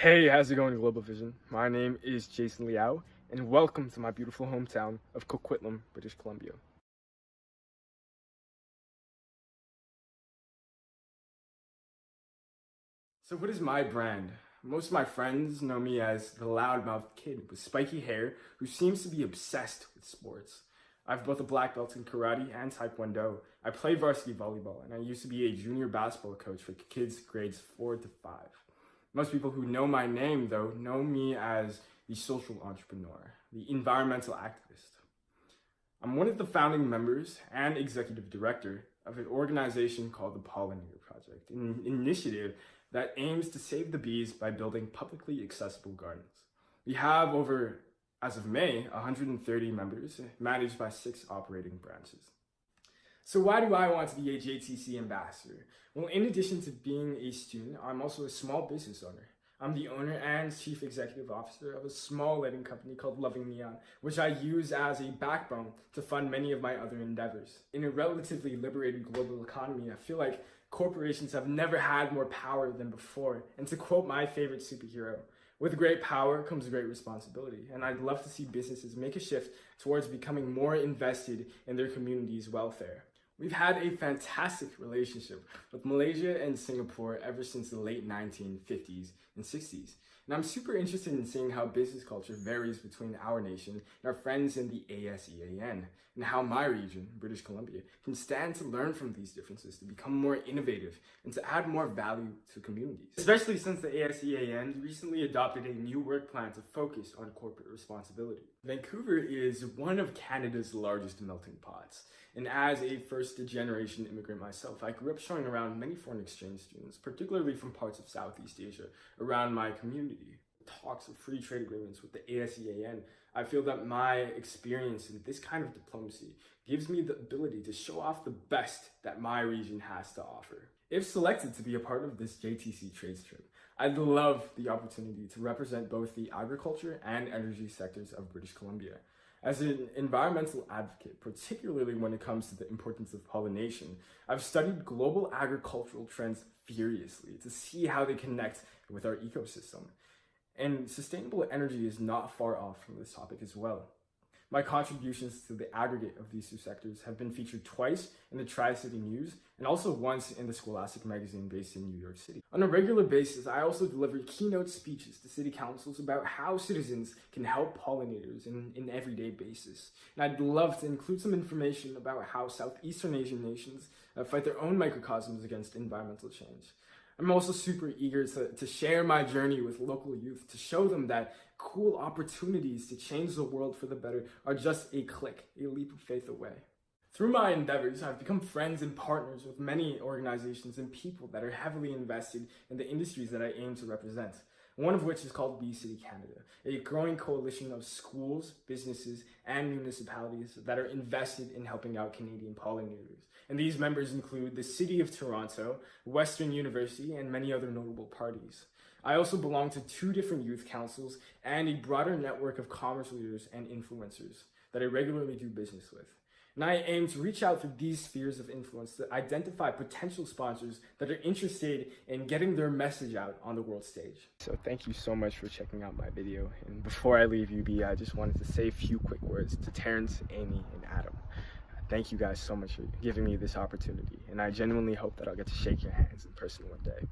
Hey, how's it going, Global Vision? My name is Jason Liao, and welcome to my beautiful hometown of Coquitlam, British Columbia. So what is my brand? Most of my friends know me as the loudmouth kid with spiky hair who seems to be obsessed with sports. I have both a black belt in karate and taekwondo. I play varsity volleyball, and I used to be a junior basketball coach for kids grades 4 to 5. Most people who know my name, though, know me as the social entrepreneur, the environmental activist. I'm one of the founding members and executive director of an organization called the Pollinator Project, an initiative that aims to save the bees by building publicly accessible gardens. We have over, as of May, 130 members, managed by 6 operating branches. So why do I want to be a JTC Ambassador? Well, in addition to being a student, I'm also a small business owner. I'm the owner and chief executive officer of a small lighting company called Loving Neon, which I use as a backbone to fund many of my other endeavors. In a relatively liberated global economy, I feel like corporations have never had more power than before. And to quote my favorite superhero, with great power comes great responsibility. And I'd love to see businesses make a shift towards becoming more invested in their community's welfare. We've had a fantastic relationship with Malaysia and Singapore ever since the late 1950s and 60s. And I'm super interested in seeing how business culture varies between our nation and our friends in the ASEAN, and how my region, British Columbia, can stand to learn from these differences to become more innovative and to add more value to communities. Especially since the ASEAN recently adopted a new work plan to focus on corporate responsibility. Vancouver is one of Canada's largest melting pots. And as a first-generation immigrant myself, I grew up showing around many foreign exchange students, particularly from parts of Southeast Asia, around my community. Talks of free trade agreements with the ASEAN, I feel that my experience in this kind of diplomacy gives me the ability to show off the best that my region has to offer. If selected to be a part of this JTC trades trip, I'd love the opportunity to represent both the agriculture and energy sectors of British Columbia. As an environmental advocate, particularly when it comes to the importance of pollination, I've studied global agricultural trends furiously to see how they connect with our ecosystem. And sustainable energy is not far off from this topic as well. My contributions to the aggregate of these two sectors have been featured twice in the Tri-City News and also once in the Scholastic magazine based in New York City. On a regular basis, I also deliver keynote speeches to city councils about how citizens can help pollinators in an everyday basis. And I'd love to include some information about how Southeastern Asian nations fight their own microcosms against environmental change. I'm also super eager to share my journey with local youth to show them that cool opportunities to change the world for the better are just a click, a leap of faith away. Through my endeavors, I've become friends and partners with many organizations and people that are heavily invested in the industries that I aim to represent. One of which is called Bee City Canada, a growing coalition of schools, businesses, and municipalities that are invested in helping out Canadian pollinators. And these members include the City of Toronto, Western University, and many other notable parties. I also belong to 2 different youth councils and a broader network of commerce leaders and influencers that I regularly do business with. And I aim to reach out through these spheres of influence to identify potential sponsors that are interested in getting their message out on the world stage. So thank you so much for checking out my video. And before I leave you be, I just wanted to say a few quick words to Terrence, Amy, and Adam. Thank you guys so much for giving me this opportunity. And I genuinely hope that I'll get to shake your hands in person one day.